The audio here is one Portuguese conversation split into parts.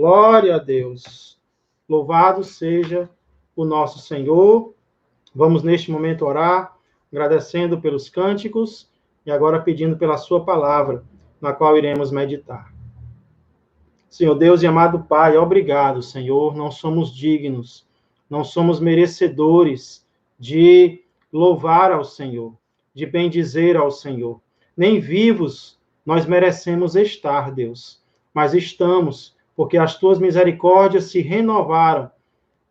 Glória a Deus. Louvado seja o nosso Senhor. Vamos neste momento orar, agradecendo pelos cânticos e agora pedindo pela sua palavra, na qual iremos meditar. Senhor Deus e amado Pai, obrigado, Senhor. Não somos dignos, não somos merecedores de louvar ao Senhor, de bendizer ao Senhor. Nem vivos nós merecemos estar, Deus, mas estamos porque as tuas misericórdias se renovaram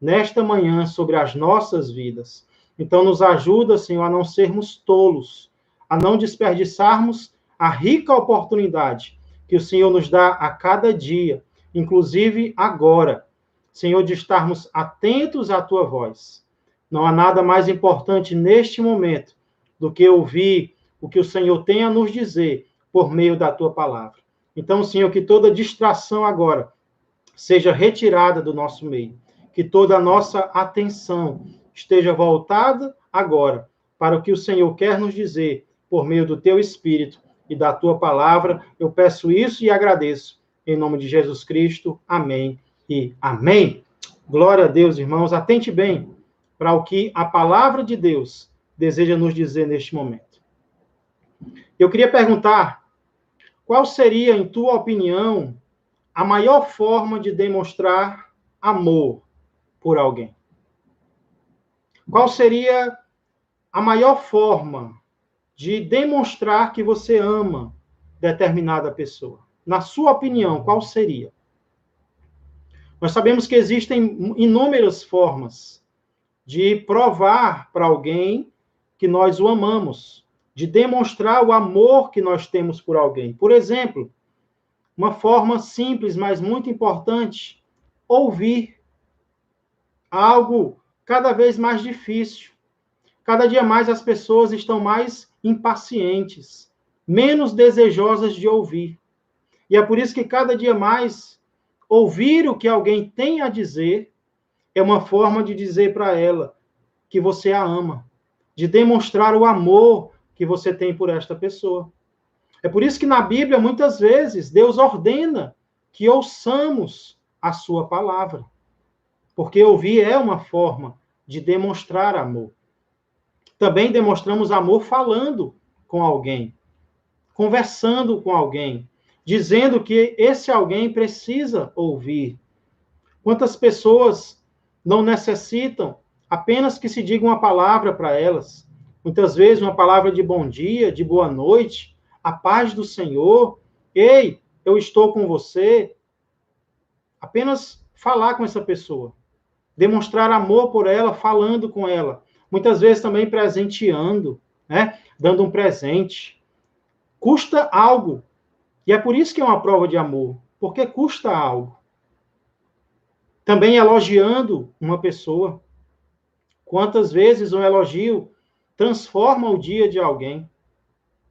nesta manhã sobre as nossas vidas. Então, nos ajuda, Senhor, a não sermos tolos, a não desperdiçarmos a rica oportunidade que o Senhor nos dá a cada dia, inclusive agora, Senhor, de estarmos atentos à tua voz. Não há nada mais importante neste momento do que ouvir o que o Senhor tem a nos dizer por meio da tua palavra. Então, Senhor, que toda distração agora seja retirada do nosso meio, que toda a nossa atenção esteja voltada agora para o que o Senhor quer nos dizer por meio do teu Espírito e da tua palavra. Eu peço isso e agradeço. Em nome de Jesus Cristo. Amém e amém. Glória a Deus, irmãos. Atente bem para o que a palavra de Deus deseja nos dizer neste momento. Eu queria perguntar, qual seria, em tua opinião, a maior forma de demonstrar amor por alguém? Qual seria a maior forma de demonstrar que você ama determinada pessoa? Na sua opinião, qual seria? Nós sabemos que existem inúmeras formas de provar para alguém que nós o amamos, de demonstrar o amor que nós temos por alguém. Por exemplo, uma forma simples, mas muito importante, ouvir. Algo cada vez mais difícil. Cada dia mais as pessoas estão mais impacientes, menos desejosas de ouvir. E é por isso que cada dia mais ouvir o que alguém tem a dizer é uma forma de dizer para ela que você a ama, de demonstrar o amor que você tem por esta pessoa. É por isso que na Bíblia, muitas vezes, Deus ordena que ouçamos a sua palavra. Porque ouvir é uma forma de demonstrar amor. Também demonstramos amor falando com alguém, conversando com alguém, dizendo que esse alguém precisa ouvir. Quantas pessoas não necessitam apenas que se diga uma palavra para elas? Muitas vezes uma palavra de bom dia, de boa noite, a paz do Senhor. Ei, eu estou com você. Apenas falar com essa pessoa. Demonstrar amor por ela, falando com ela. Muitas vezes também presenteando, né? Dando um presente. Custa algo. E é por isso que é uma prova de amor. Porque custa algo. Também elogiando uma pessoa. Quantas vezes um elogio transforma o dia de alguém?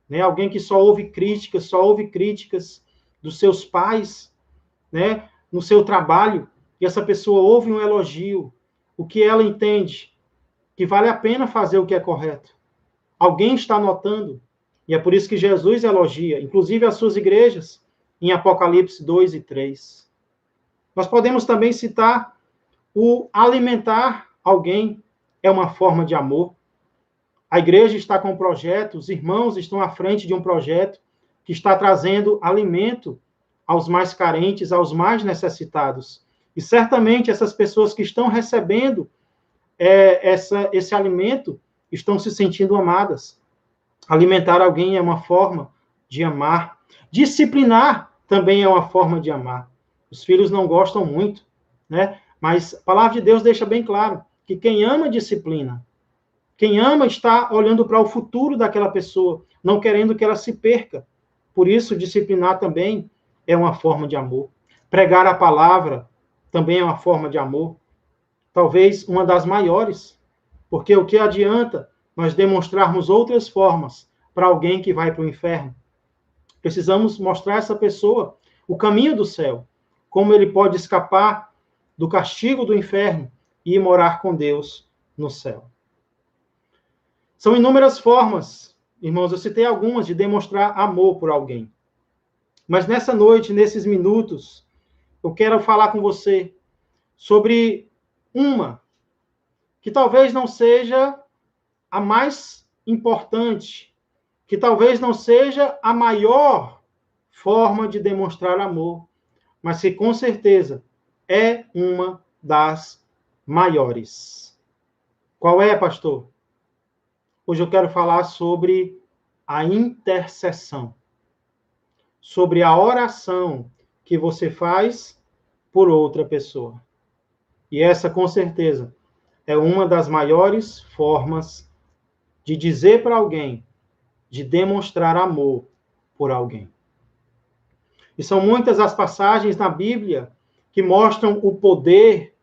Né? Alguém que só ouve críticas dos seus pais, né? No seu trabalho, e essa pessoa ouve um elogio, o que ela entende? Que vale a pena fazer o que é correto. Alguém está notando, e é por isso que Jesus elogia, inclusive as suas igrejas, em Apocalipse 2 e 3. Nós podemos também citar o alimentar alguém, é uma forma de amor. A igreja está com um projeto, os irmãos estão à frente de um projeto que está trazendo alimento aos mais carentes, aos mais necessitados. E certamente essas pessoas que estão recebendo esse alimento estão se sentindo amadas. Alimentar alguém é uma forma de amar. Disciplinar também é uma forma de amar. Os filhos não gostam muito, né? Mas a palavra de Deus deixa bem claro que quem ama disciplina. Quem ama está olhando para o futuro daquela pessoa, não querendo que ela se perca. Por isso, disciplinar também é uma forma de amor. Pregar a palavra também é uma forma de amor. Talvez uma das maiores. Porque o que adianta nós demonstrarmos outras formas para alguém que vai para o inferno? Precisamos mostrar a essa pessoa o caminho do céu, como ele pode escapar do castigo do inferno e ir morar com Deus no céu. São inúmeras formas, irmãos, eu citei algumas de demonstrar amor por alguém. Mas nessa noite, nesses minutos, eu quero falar com você sobre uma que talvez não seja a mais importante, que talvez não seja a maior forma de demonstrar amor, mas que com certeza é uma das maiores. Qual é, pastor? Hoje eu quero falar sobre a intercessão, sobre a oração que você faz por outra pessoa. E essa, com certeza, é uma das maiores formas de dizer para alguém, de demonstrar amor por alguém. E são muitas as passagens na Bíblia que mostram o poder,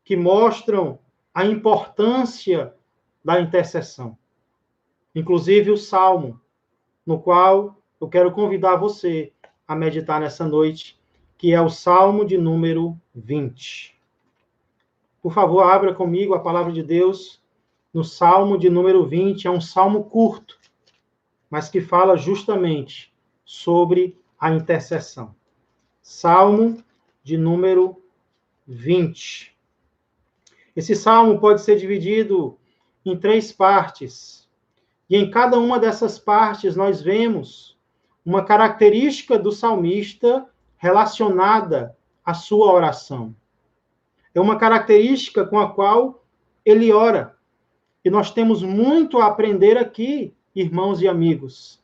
que mostram a importância da intercessão. Inclusive o Salmo, no qual eu quero convidar você a meditar nessa noite, que é o Salmo de número 20. Por favor, abra comigo a palavra de Deus no Salmo de número 20. É um salmo curto, mas que fala justamente sobre a intercessão. Salmo de número 20. Esse salmo pode ser dividido em 3 partes. E em cada uma dessas partes nós vemos uma característica do salmista relacionada à sua oração. É uma característica com a qual ele ora. E nós temos muito a aprender aqui, irmãos e amigos.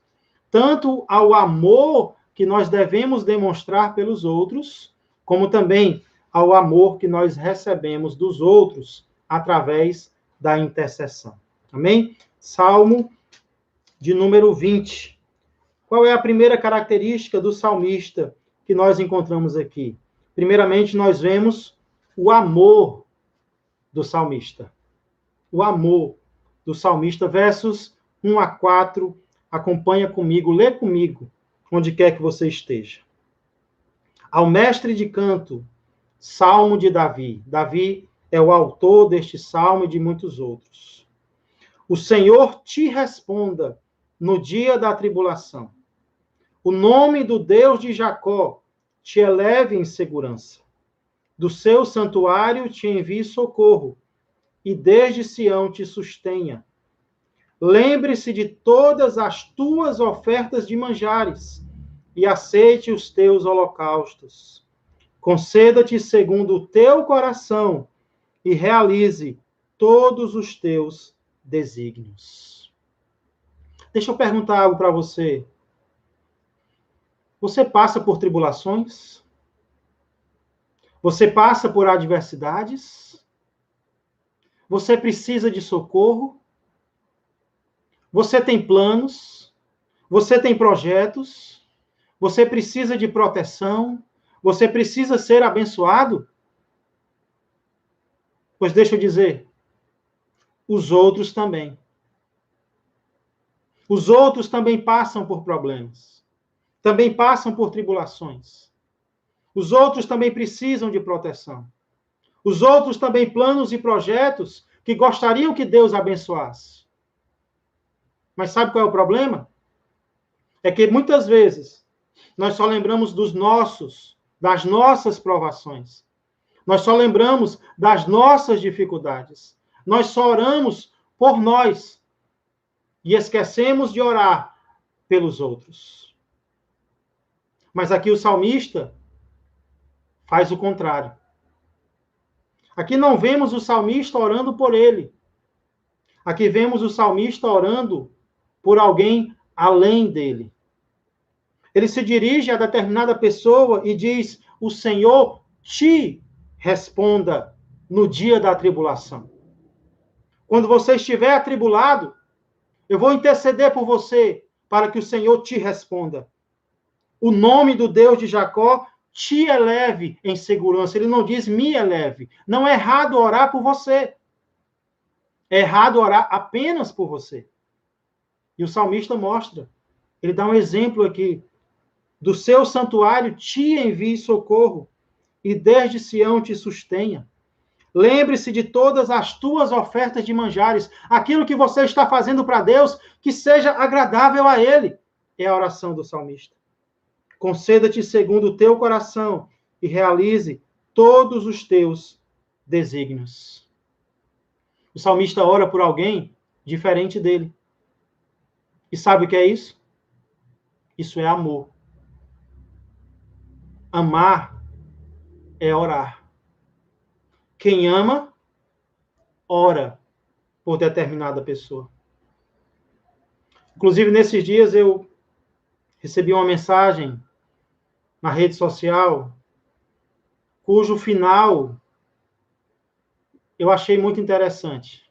Tanto ao amor que nós devemos demonstrar pelos outros, como também ao amor que nós recebemos dos outros através da intercessão. Amém? Salmo de número 20. Qual é a primeira característica do salmista que nós encontramos aqui? Primeiramente, nós vemos o amor do salmista. O amor do salmista, versos 1 a 4. Acompanha comigo, lê comigo, onde quer que você esteja. Ao mestre de canto, Salmo de Davi. Davi é o autor deste salmo e de muitos outros. O Senhor te responda no dia da tribulação. O nome do Deus de Jacó te eleve em segurança. Do seu santuário te envie socorro, e desde Sião te sustenha. Lembre-se de todas as tuas ofertas de manjares, e aceite os teus holocaustos. Conceda-te segundo o teu coração, e realize todos os teus desígnios. Deixa eu perguntar algo para você. Você passa por tribulações? Você passa por adversidades? Você precisa de socorro? Você tem planos? Você tem projetos? Você precisa de proteção? Você precisa ser abençoado? Pois deixa eu dizer, os outros também. Os outros também passam por problemas. Também passam por tribulações. Os outros também precisam de proteção. Os outros também planos e projetos que gostariam que Deus abençoasse. Mas sabe qual é o problema? É que muitas vezes nós só lembramos das nossas provações. Nós só lembramos das nossas dificuldades. Nós só oramos por nós e esquecemos de orar pelos outros. Mas aqui o salmista faz o contrário. Aqui não vemos o salmista orando por ele. Aqui vemos o salmista orando por alguém além dele. Ele se dirige a determinada pessoa e diz: o Senhor te responda no dia da tribulação. Quando você estiver atribulado, eu vou interceder por você para que o Senhor te responda. O nome do Deus de Jacó te eleve em segurança. Ele não diz me eleve. Não é errado orar por você. É errado orar apenas por você. E o salmista mostra. Ele dá um exemplo aqui. Do seu santuário te envie socorro, e desde Sião te sustenha. Lembre-se de todas as tuas ofertas de manjares. Aquilo que você está fazendo para Deus, que seja agradável a Ele. É a oração do salmista. Conceda-te segundo o teu coração, e realize todos os teus desígnios. O salmista ora por alguém diferente dele. E sabe o que é isso? Isso é amor. Amar é orar. Quem ama, ora por determinada pessoa. Inclusive, nesses dias eu recebi uma mensagem na rede social, cujo final eu achei muito interessante.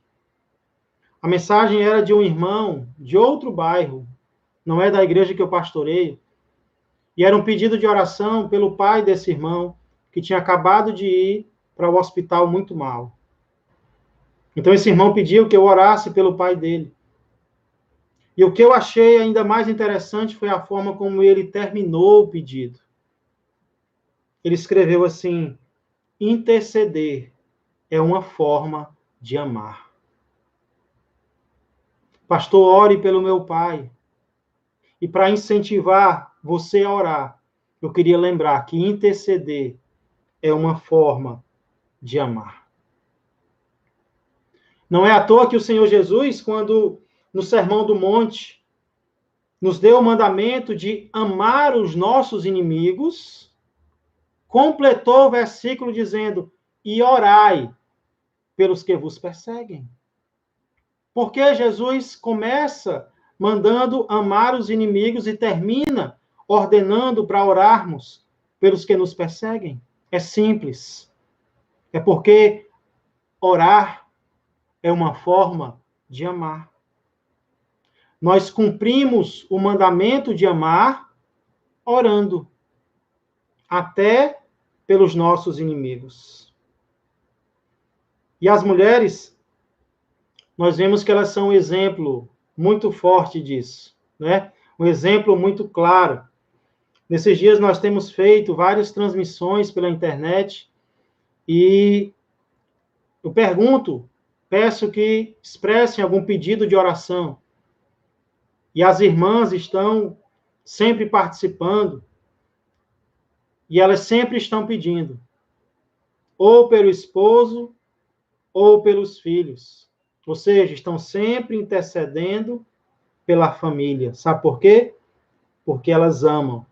A mensagem era de um irmão de outro bairro, não é da igreja que eu pastoreio, e era um pedido de oração pelo pai desse irmão, que tinha acabado de ir para o hospital muito mal. Então esse irmão pediu que eu orasse pelo pai dele. E o que eu achei ainda mais interessante foi a forma como ele terminou o pedido. Ele escreveu assim: interceder é uma forma de amar. Pastor, ore pelo meu pai. E para incentivar você a orar, eu queria lembrar que interceder é uma forma de amar. Não é à toa que o Senhor Jesus, quando no Sermão do Monte, nos deu o mandamento de amar os nossos inimigos, completou o versículo dizendo: e orai pelos que vos perseguem. Porque Jesus começa mandando amar os inimigos e termina ordenando para orarmos pelos que nos perseguem. É simples. É porque orar é uma forma de amar. Nós cumprimos o mandamento de amar orando, até pelos nossos inimigos. E as mulheres, nós vemos que elas são um exemplo muito forte disso, né? Um exemplo muito claro. Nesses dias nós temos feito várias transmissões pela internet e eu peço que expressem algum pedido de oração. E as irmãs estão sempre participando e elas sempre estão pedindo, ou pelo esposo, ou pelos filhos. Ou seja, estão sempre intercedendo pela família. Sabe por quê? Porque elas amam.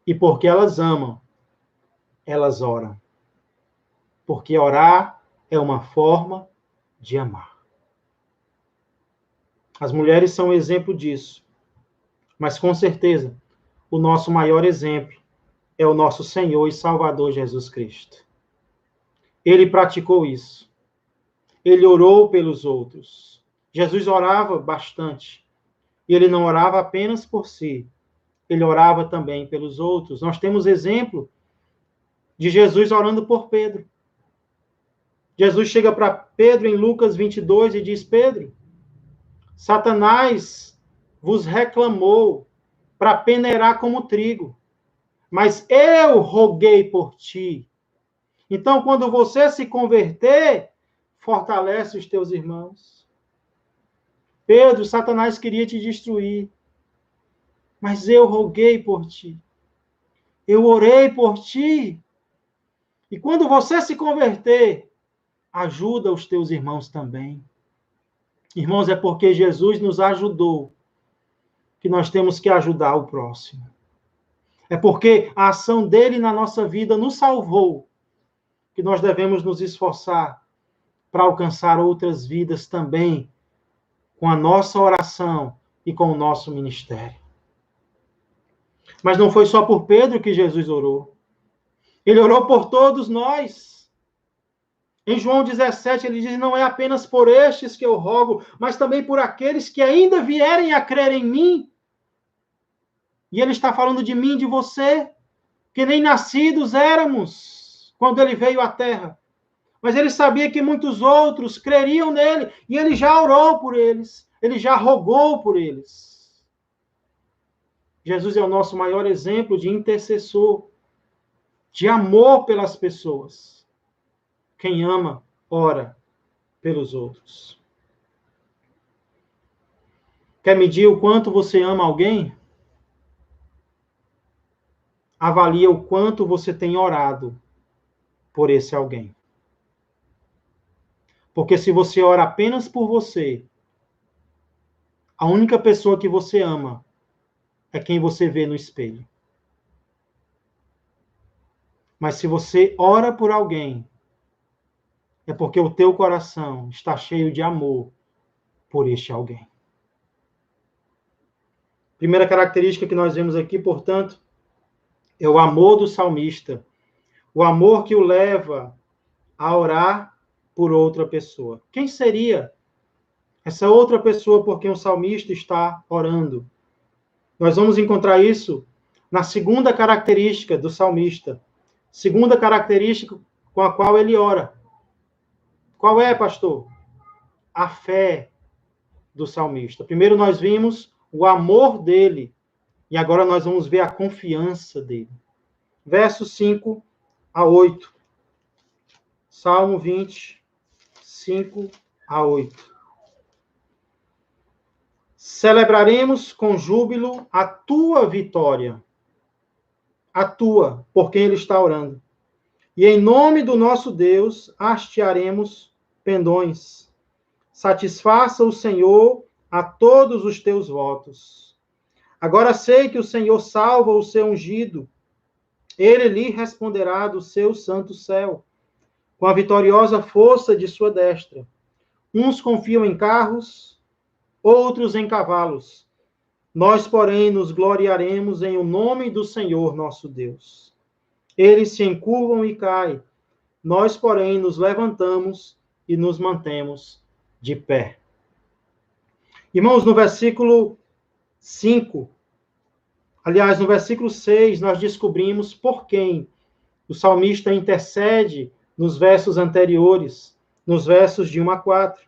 E porque elas amam, elas oram. Porque orar é uma forma de amar. As mulheres são um exemplo disso. Mas, com certeza, o nosso maior exemplo é o nosso Senhor e Salvador Jesus Cristo. Ele praticou isso. Ele orou pelos outros. Jesus orava bastante. E ele não orava apenas por si. Ele orava também pelos outros. Nós temos exemplo de Jesus orando por Pedro. Jesus chega para Pedro em Lucas 22 e diz: Pedro, Satanás vos reclamou para peneirar como trigo, mas eu roguei por ti. Então, quando você se converter, fortalece os teus irmãos. Pedro, Satanás queria te destruir, mas eu roguei por ti. Eu orei por ti. E quando você se converter, ajuda os teus irmãos também. Irmãos, é porque Jesus nos ajudou que nós temos que ajudar o próximo. É porque a ação dele na nossa vida nos salvou que nós devemos nos esforçar para alcançar outras vidas também com a nossa oração e com o nosso ministério. Mas não foi só por Pedro que Jesus orou. Ele orou por todos nós. Em João 17, ele diz: não é apenas por estes que eu rogo, mas também por aqueles que ainda vierem a crer em mim. E ele está falando de mim, de você, que nem nascidos éramos quando ele veio à terra. Mas ele sabia que muitos outros creriam nele, e ele já orou por eles, ele já rogou por eles. Jesus é o nosso maior exemplo de intercessor, de amor pelas pessoas. Quem ama, ora pelos outros. Quer medir o quanto você ama alguém? avalia o quanto você tem orado por esse alguém. Porque se você ora apenas por você, a única pessoa que você ama é quem você vê no espelho. Mas se você ora por alguém, é porque o teu coração está cheio de amor por este alguém. Primeira característica que nós vemos aqui, portanto, é o amor do salmista. O amor que o leva a orar por outra pessoa. Quem seria essa outra pessoa por quem o salmista está orando? Nós vamos encontrar isso na segunda característica do salmista. Segunda característica com a qual ele ora. Qual é, pastor? A fé do salmista. Primeiro nós vimos o amor dele, e agora nós vamos ver a confiança dele. Versos 5 a 8. Salmo 20, 5 a 8. Celebraremos com júbilo a tua vitória. A tua, por quem ele está orando. E em nome do nosso Deus, hastearemos pendões. Satisfaça o Senhor a todos os teus votos. Agora sei que o Senhor salva o seu ungido. Ele lhe responderá do seu santo céu, com a vitoriosa força de sua destra. Uns confiam em carros, outros em cavalos. Nós, porém, nos gloriaremos em o nome do Senhor nosso Deus. Eles se encurvam e caem. Nós, porém, nos levantamos e nos mantemos de pé. Irmãos, no versículo 5, aliás, no versículo 6, nós descobrimos por quem o salmista intercede nos versos anteriores, nos versos de 1 a 4.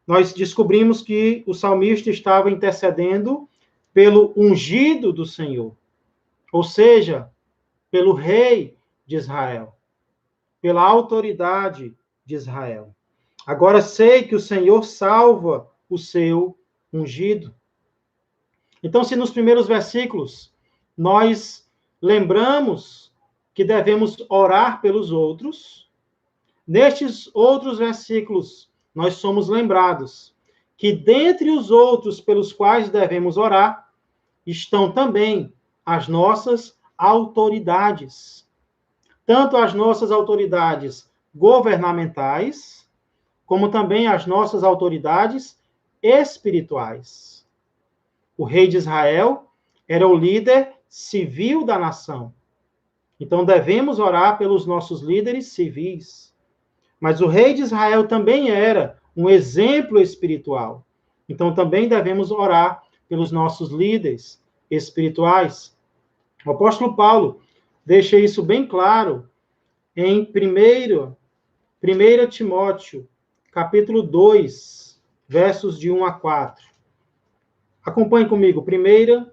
Nós descobrimos que o salmista estava intercedendo pelo ungido do Senhor, ou seja, pelo rei de Israel, pela autoridade de Israel. Agora sei que o Senhor salva o seu ungido. Então, se nos primeiros versículos nós lembramos que devemos orar pelos outros, nestes outros versículos nós somos lembrados que dentre os outros pelos quais devemos orar estão também as nossas autoridades. Tanto as nossas autoridades governamentais, como também as nossas autoridades espirituais. O rei de Israel era o líder civil da nação. Então devemos orar pelos nossos líderes civis. Mas o rei de Israel também era um exemplo espiritual. Então também devemos orar pelos nossos líderes espirituais. O apóstolo Paulo deixa isso bem claro em 1 Timóteo, capítulo 2, versos de 1 a 4. Acompanhe comigo. 1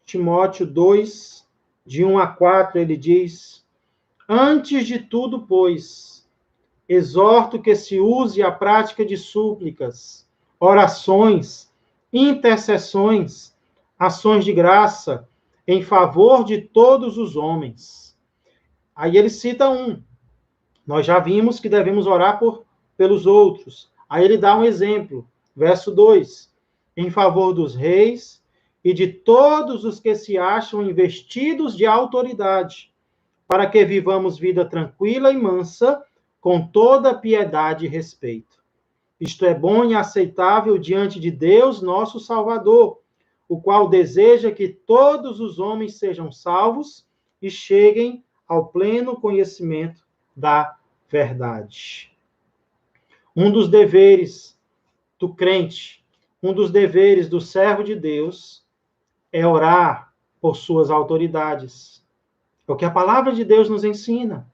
Timóteo 2, de 1 a 4, ele diz: Antes de tudo, pois, exorto que se use a prática de súplicas, orações, intercessões, ações de graça, em favor de todos os homens. Aí ele cita um. Nós já vimos que devemos orar pelos outros. Aí ele dá um exemplo. Verso 2. Em favor dos reis e de todos os que se acham investidos de autoridade, para que vivamos vida tranquila e mansa, com toda piedade e respeito. Isto é bom e aceitável diante de Deus, nosso Salvador, o qual deseja que todos os homens sejam salvos e cheguem ao pleno conhecimento da verdade. Um dos deveres do crente, um dos deveres do servo de Deus é orar por suas autoridades. É o que a palavra de Deus nos ensina.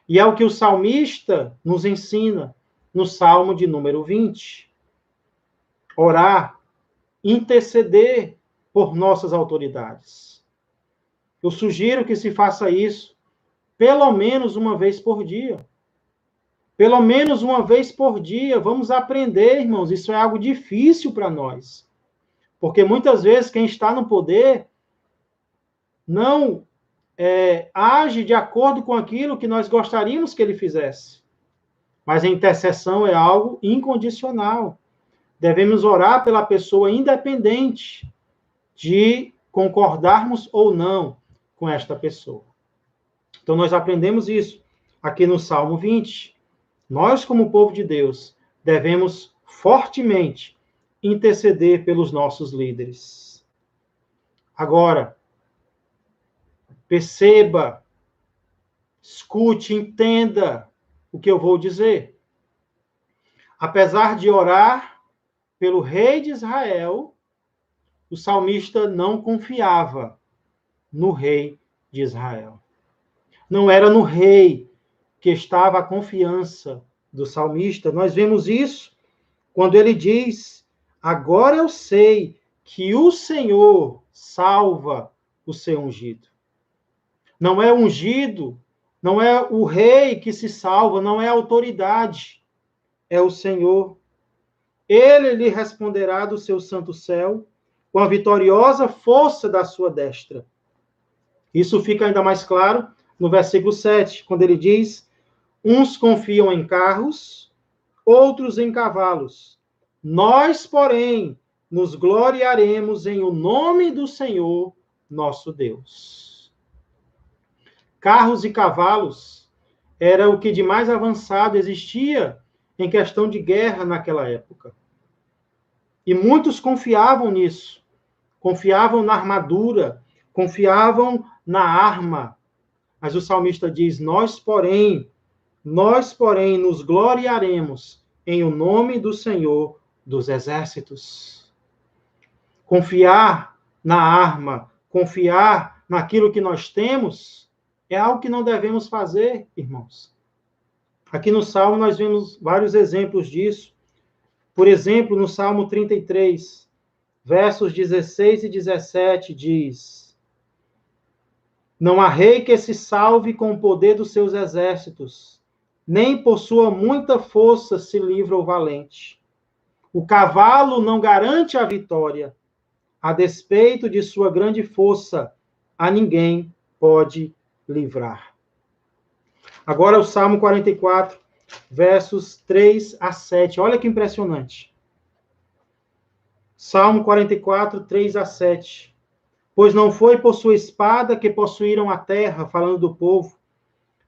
E é o que o salmista nos ensina no Salmo de número 20. Orar, interceder por nossas autoridades. Eu sugiro que se faça isso pelo menos uma vez por dia. Pelo menos uma vez por dia. Vamos aprender, irmãos. Isso é algo difícil para nós. Porque muitas vezes quem está no poder não age de acordo com aquilo que nós gostaríamos que ele fizesse. Mas a intercessão é algo incondicional. Devemos orar pela pessoa independente de concordarmos ou não com esta pessoa. Então, nós aprendemos isso aqui no Salmo 20. Nós, como povo de Deus, devemos fortemente interceder pelos nossos líderes. Agora, perceba, escute, entenda o que eu vou dizer. Apesar de orar pelo rei de Israel, o salmista não confiava no rei de Israel. Não era no rei que estava a confiança do salmista. Nós vemos isso quando ele diz: agora eu sei que o Senhor salva o seu ungido. Não é ungido, não é o rei que se salva, não é a autoridade, é o Senhor. Ele lhe responderá do seu santo céu, com a vitoriosa força da sua destra. Isso fica ainda mais claro no versículo 7, quando ele diz: uns confiam em carros, outros em cavalos. Nós, porém, nos gloriaremos em o nome do Senhor, nosso Deus. Carros e cavalos era o que de mais avançado existia em questão de guerra naquela época. E muitos confiavam nisso. Confiavam na armadura, confiavam na arma. Mas o salmista diz: nós, porém, nos gloriaremos em o nome do Senhor dos exércitos. Confiar na arma, confiar naquilo que nós temos, é algo que não devemos fazer, irmãos. Aqui no Salmo nós vemos vários exemplos disso. Por exemplo, no Salmo 33, versos 16 e 17, diz: não há rei que se salve com o poder dos seus exércitos, nem por sua muita força se livra o valente. O cavalo não garante a vitória, a despeito de sua grande força, a ninguém pode livrar. Agora o Salmo 44, versos 3 a 7. Olha que impressionante. Salmo 44, 3 a 7. Pois não foi por sua espada que possuíram a terra, falando do povo,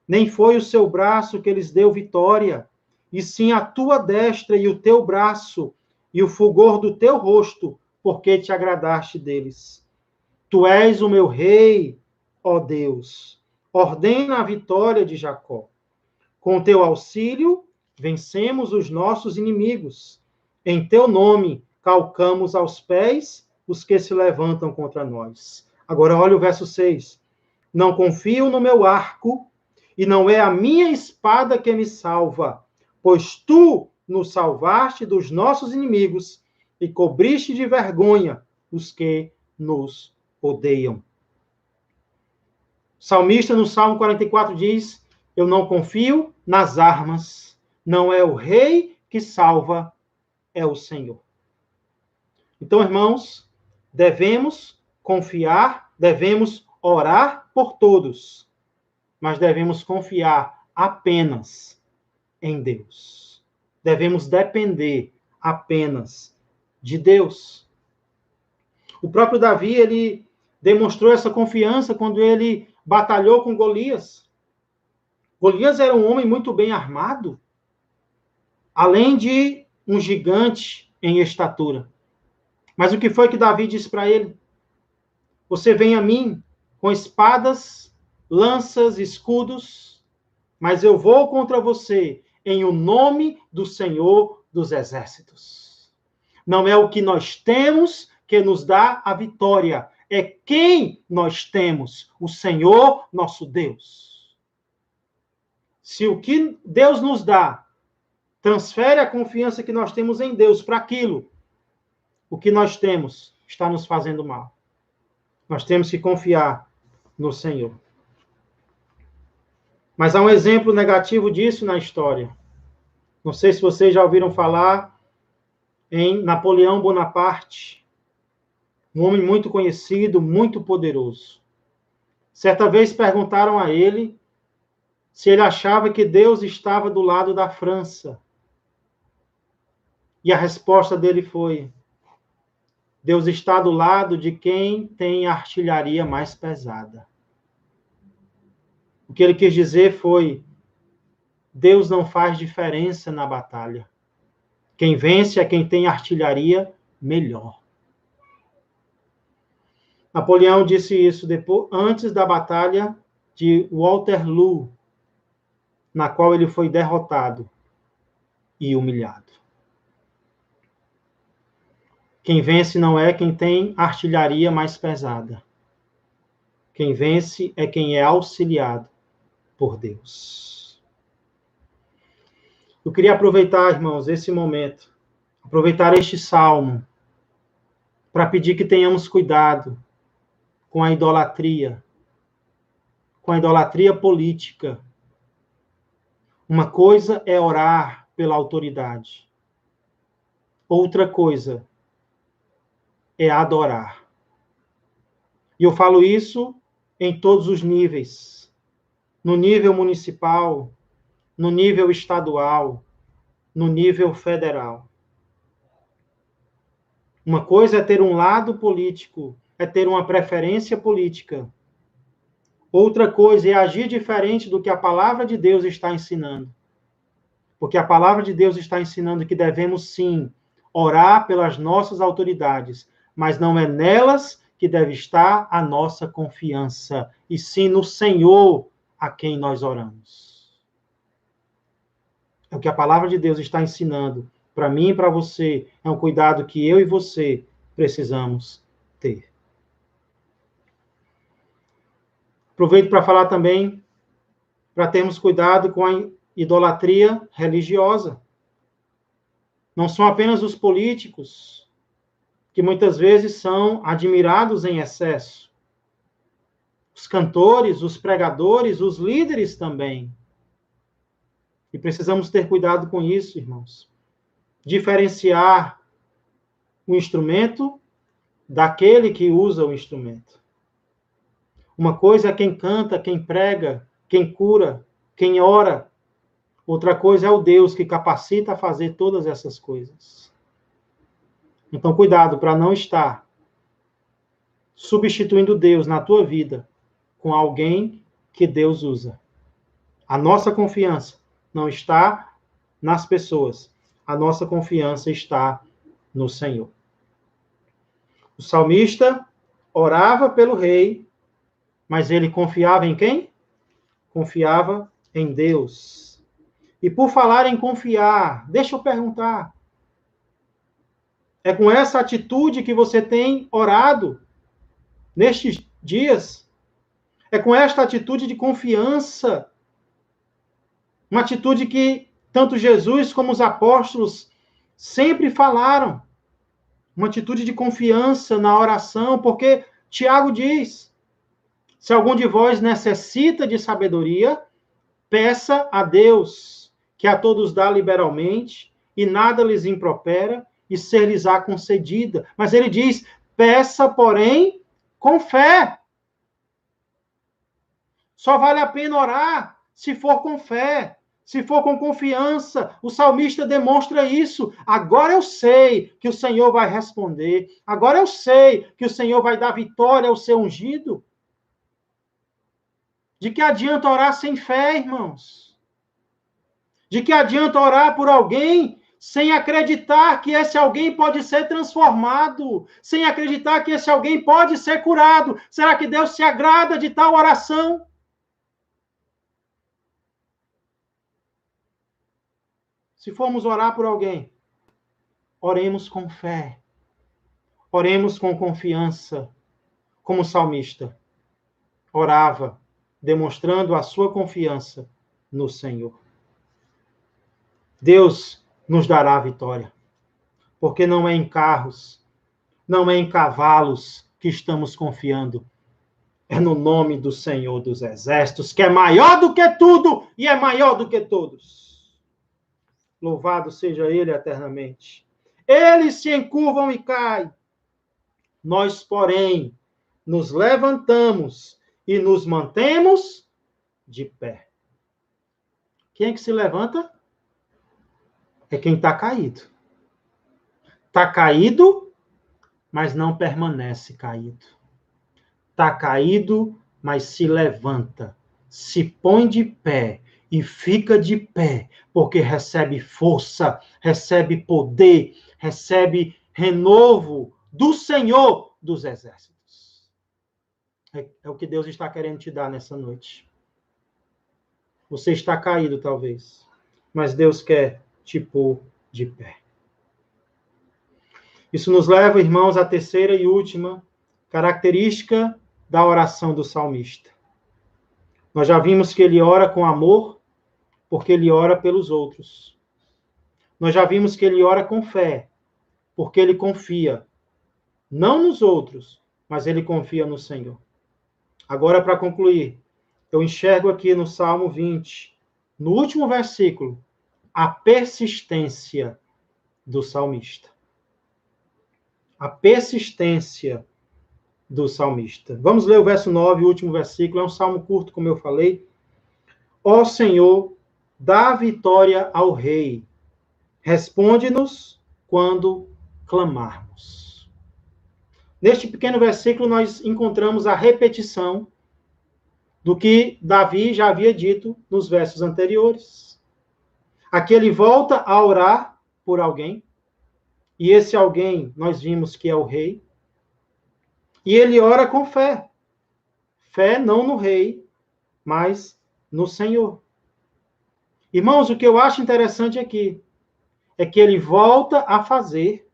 nem foi o seu braço que lhes deu vitória, e sim a tua destra e o teu braço, e o fulgor do teu rosto, porque te agradaste deles. Tu és o meu rei, ó Deus. Ordena a vitória de Jacó. Com teu auxílio, vencemos os nossos inimigos. Em teu nome, calcamos aos pés os que se levantam contra nós. Agora, olha o verso 6. Não confio no meu arco, e não é a minha espada que me salva, pois tu nos salvaste dos nossos inimigos e cobriste de vergonha os que nos odeiam. O salmista, no Salmo 44, diz: eu não confio nas armas, não é o rei que salva, é o Senhor. Então, irmãos, devemos confiar, devemos orar por todos, mas devemos confiar apenas em Deus. Devemos depender apenas de Deus. O próprio Davi, ele demonstrou essa confiança quando ele batalhou com Golias. Golias era um homem muito bem armado, além de um gigante em estatura. Mas o que foi que Davi disse para ele? Você vem a mim com espadas, lanças, escudos, mas eu vou contra você em o nome do Senhor dos exércitos. Não é o que nós temos que nos dá a vitória, é quem nós temos, o Senhor nosso Deus. Se o que Deus nos dá transfere a confiança que nós temos em Deus para aquilo, o que nós temos está nos fazendo mal. Nós temos que confiar no Senhor. Mas há um exemplo negativo disso na história. Não sei se vocês já ouviram falar em Napoleão Bonaparte, um homem muito conhecido, muito poderoso. Certa vez perguntaram a ele se ele achava que Deus estava do lado da França. E a resposta dele foi: Deus está do lado de quem tem a artilharia mais pesada. O que ele quis dizer foi: Deus não faz diferença na batalha. Quem vence é quem tem artilharia melhor. Napoleão disse isso antes da batalha de Waterloo, na qual ele foi derrotado e humilhado. Quem vence não é quem tem artilharia mais pesada. Quem vence é quem é auxiliado por Deus. Eu queria aproveitar, irmãos, esse momento, aproveitar este salmo, para pedir que tenhamos cuidado com a idolatria política. Uma coisa é orar pela autoridade. Outra coisa é adorar. E eu falo isso em todos os níveis. No nível municipal, no nível estadual, no nível federal. Uma coisa é ter um lado político, é ter uma preferência política. Outra coisa é agir diferente do que a palavra de Deus está ensinando. Porque a palavra de Deus está ensinando que devemos, sim, orar pelas nossas autoridades, mas não é nelas que deve estar a nossa confiança, e sim no Senhor a quem nós oramos. É o que a palavra de Deus está ensinando para mim e para você. É um cuidado que eu e você precisamos ter. Aproveito para falar também para termos cuidado com a idolatria religiosa. Não são apenas os políticos que muitas vezes são admirados em excesso. Os cantores, os pregadores, os líderes também. E precisamos ter cuidado com isso, irmãos. Diferenciar o instrumento daquele que usa o instrumento. Uma coisa é quem canta, quem prega, quem cura, quem ora. Outra coisa é o Deus que capacita a fazer todas essas coisas. Então, cuidado para não estar substituindo Deus na tua vida com alguém que Deus usa. A nossa confiança não está nas pessoas. A nossa confiança está no Senhor. O salmista orava pelo rei, mas ele confiava em quem? Confiava em Deus. E por falar em confiar, deixa eu perguntar. É com essa atitude que você tem orado nestes dias? É com esta atitude de confiança, uma atitude que tanto Jesus como os apóstolos sempre falaram, uma atitude de confiança na oração, porque Tiago diz: se algum de vós necessita de sabedoria, peça a Deus, que a todos dá liberalmente, e nada lhes impropera, e ser-lhes-á concedida. Mas ele diz: peça, porém, com fé. Só vale a pena orar se for com fé, se for com confiança. O salmista demonstra isso. Agora eu sei que o Senhor vai responder. Agora eu sei que o Senhor vai dar vitória ao seu ungido. De que adianta orar sem fé, irmãos? De que adianta orar por alguém sem acreditar que esse alguém pode ser transformado? Sem acreditar que esse alguém pode ser curado? Será que Deus se agrada de tal oração? Se formos orar por alguém, oremos com fé. Oremos com confiança, como o salmista orava, demonstrando a sua confiança no Senhor. Deus nos dará a vitória, porque não é em carros, não é em cavalos que estamos confiando, é no nome do Senhor dos Exércitos, que é maior do que tudo e é maior do que todos. Louvado seja Ele eternamente. Eles se encurvam e caem. Nós, porém, nos levantamos e nos mantemos de pé. Quem é que se levanta? É quem está caído. Está caído, mas não permanece caído. Está caído, mas se levanta, se põe de pé e fica de pé, porque recebe força, recebe poder, recebe renovo do Senhor dos Exércitos. É o que Deus está querendo te dar nessa noite. Você está caído, talvez, mas Deus quer te pôr de pé. Isso nos leva, irmãos, à terceira e última característica da oração do salmista. Nós já vimos que ele ora com amor, porque ele ora pelos outros. Nós já vimos que ele ora com fé, porque ele confia, não nos outros, mas ele confia no Senhor. Agora, para concluir, eu enxergo aqui no Salmo 20, no último versículo, a persistência do salmista. A persistência do salmista. Vamos ler o verso 9, o último versículo. É um salmo curto, como eu falei. Ó Senhor, dá vitória ao rei. Responde-nos quando clamarmos. Neste pequeno versículo, nós encontramos a repetição do que Davi já havia dito nos versos anteriores. Aqui ele volta a orar por alguém, e esse alguém nós vimos que é o rei, e ele ora com fé. Fé não no rei, mas no Senhor. Irmãos, o que eu acho interessante aqui é que ele volta a fazer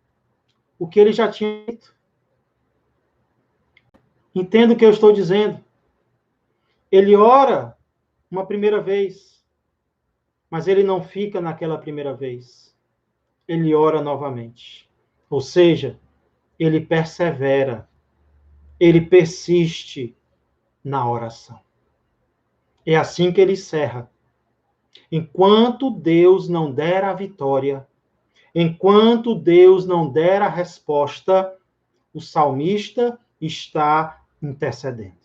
o que ele já tinha feito. Entenda o que eu estou dizendo. Ele ora uma primeira vez, mas ele não fica naquela primeira vez. Ele ora novamente. Ou seja, ele persevera, ele persiste na oração. É assim que ele encerra. Enquanto Deus não der a vitória, enquanto Deus não der a resposta, o salmista está intercedendo.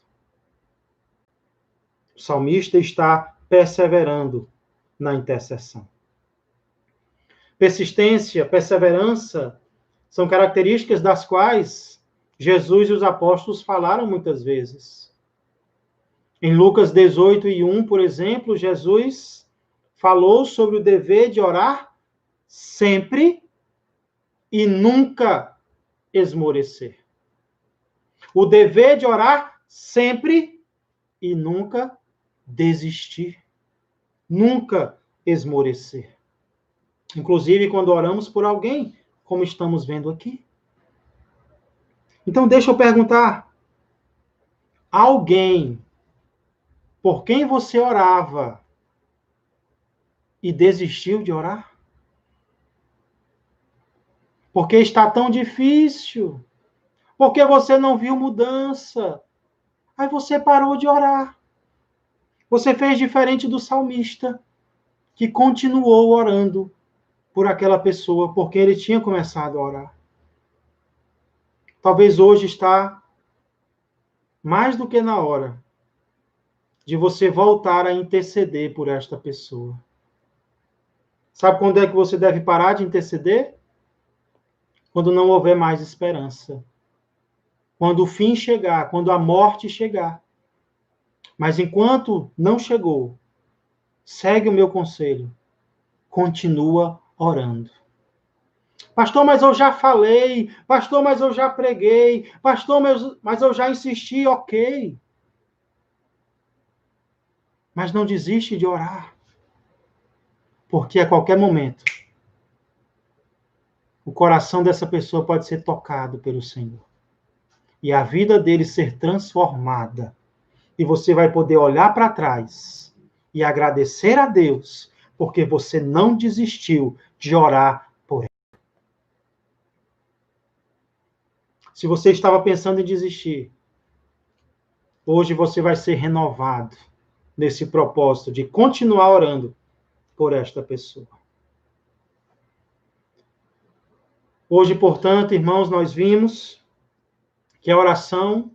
O salmista está perseverando na intercessão. Persistência, perseverança são características das quais Jesus e os apóstolos falaram muitas vezes. Em Lucas 18:1, por exemplo, Jesus falou sobre o dever de orar sempre e nunca esmorecer. O dever de orar sempre e nunca desistir. Nunca esmorecer. Inclusive quando oramos por alguém, como estamos vendo aqui. Então deixa eu perguntar. Alguém por quem você orava e desistiu de orar? Porque está tão difícil. Porque você não viu mudança. Aí você parou de orar. Você fez diferente do salmista, que continuou orando por aquela pessoa, porque ele tinha começado a orar. Talvez hoje está mais do que na hora de você voltar a interceder por esta pessoa. Sabe quando é que você deve parar de interceder? Quando não houver mais esperança. Quando o fim chegar, quando a morte chegar. Mas enquanto não chegou, segue o meu conselho. Continua orando. Pastor, mas eu já falei. Pastor, mas eu já preguei. Pastor, mas eu já insisti. Ok. Mas não desiste de orar. Porque a qualquer momento, o coração dessa pessoa pode ser tocado pelo Senhor. E a vida dele ser transformada. E você vai poder olhar para trás e agradecer a Deus, porque você não desistiu de orar por ele. Se você estava pensando em desistir, hoje você vai ser renovado nesse propósito de continuar orando por esta pessoa. Hoje, portanto, irmãos, nós vimos que a oração,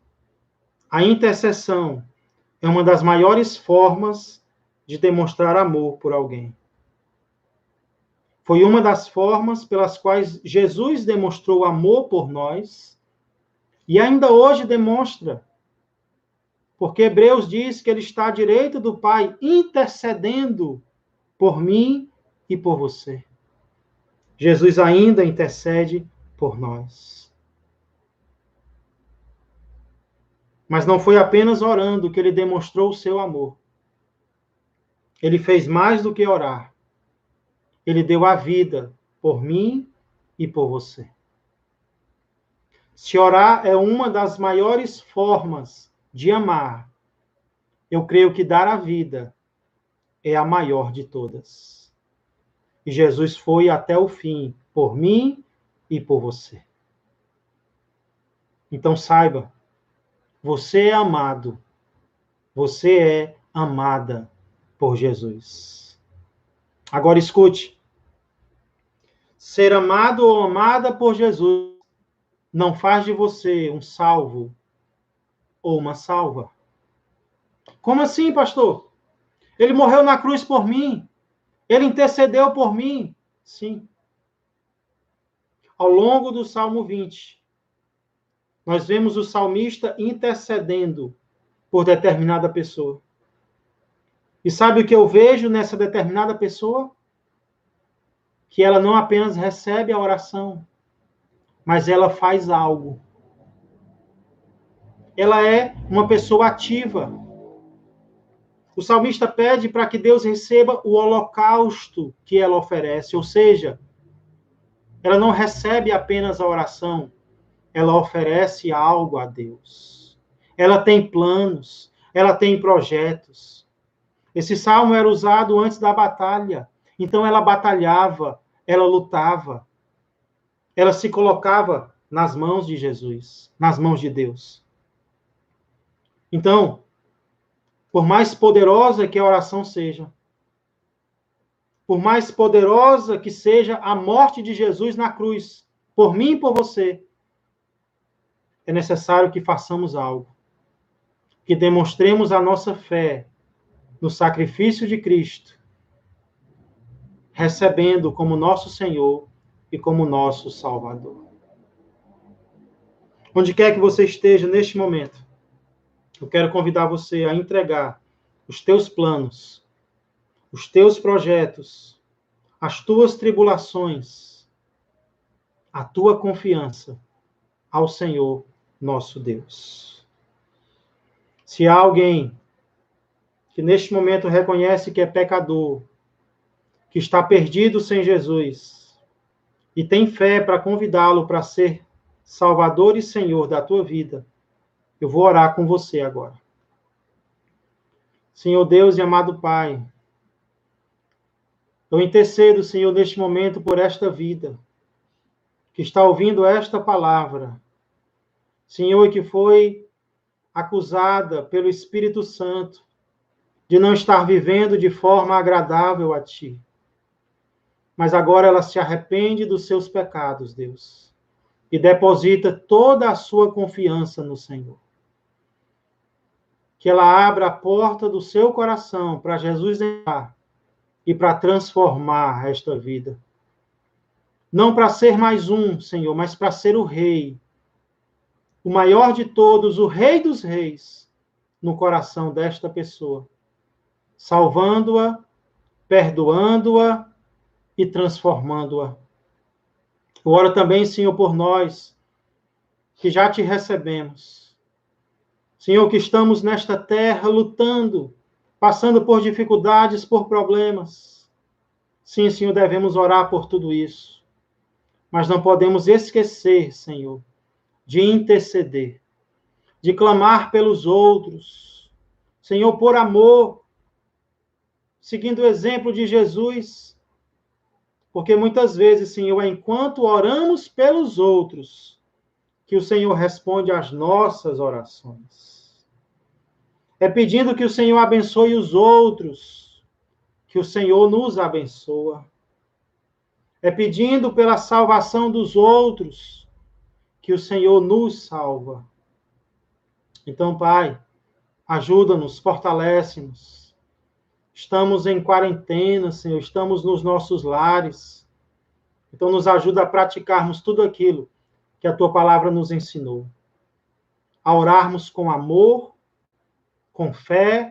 a intercessão, é uma das maiores formas de demonstrar amor por alguém. Foi uma das formas pelas quais Jesus demonstrou amor por nós e ainda hoje demonstra, porque Hebreus diz que ele está à direita do Pai, intercedendo por mim e por você. Jesus ainda intercede por nós. Mas não foi apenas orando que ele demonstrou o seu amor. Ele fez mais do que orar. Ele deu a vida por mim e por você. Se orar é uma das maiores formas de amar, eu creio que dar a vida é a maior de todas. E Jesus foi até o fim por mim e por você. Então saiba, você é amado, você é amada por Jesus. Agora escute, ser amado ou amada por Jesus não faz de você um salvo ou uma salva. Como assim, pastor? Ele morreu na cruz por mim. Ele intercedeu por mim. Sim. Ao longo do Salmo 20, nós vemos o salmista intercedendo por determinada pessoa. E sabe o que eu vejo nessa determinada pessoa? Que ela não apenas recebe a oração, mas ela faz algo. Ela é uma pessoa ativa. O salmista pede para que Deus receba o holocausto que ela oferece, ou seja, ela não recebe apenas a oração, ela oferece algo a Deus. Ela tem planos, ela tem projetos. Esse salmo era usado antes da batalha, então ela batalhava, ela lutava, ela se colocava nas mãos de Jesus, nas mãos de Deus. Então, por mais poderosa que a oração seja, por mais poderosa que seja a morte de Jesus na cruz, por mim e por você, é necessário que façamos algo, que demonstremos a nossa fé no sacrifício de Cristo, recebendo como nosso Senhor e como nosso Salvador. Onde quer que você esteja neste momento, eu quero convidar você a entregar os teus planos, os teus projetos, as tuas tribulações, a tua confiança ao Senhor nosso Deus. Se há alguém que neste momento reconhece que é pecador, que está perdido sem Jesus, e tem fé para convidá-lo para ser Salvador e Senhor da tua vida, eu vou orar com você agora. Senhor Deus e amado Pai, eu intercedo, Senhor, neste momento por esta vida, que está ouvindo esta palavra, Senhor, que foi acusada pelo Espírito Santo de não estar vivendo de forma agradável a Ti. Mas agora ela se arrepende dos seus pecados, Deus, e deposita toda a sua confiança no Senhor. Que ela abra a porta do seu coração para Jesus entrar e para transformar esta vida. Não para ser mais um, Senhor, mas para ser o Rei, o maior de todos, o Rei dos Reis, no coração desta pessoa, salvando-a, perdoando-a e transformando-a. Eu oro também, Senhor, por nós, que já te recebemos. Senhor, que estamos nesta terra lutando, passando por dificuldades, por problemas. Sim, Senhor, devemos orar por tudo isso. Mas não podemos esquecer, Senhor, de interceder, de clamar pelos outros. Senhor, por amor, seguindo o exemplo de Jesus, porque muitas vezes, Senhor, é enquanto oramos pelos outros, que o Senhor responde às nossas orações. É pedindo que o Senhor abençoe os outros, que o Senhor nos abençoa. É pedindo pela salvação dos outros, que o Senhor nos salva. Então, Pai, Ajuda-nos, fortalece-nos. Estamos em quarentena, Senhor, estamos nos nossos lares. Então, nos ajuda a praticarmos tudo aquilo que a Tua palavra nos ensinou. A orarmos com amor, com fé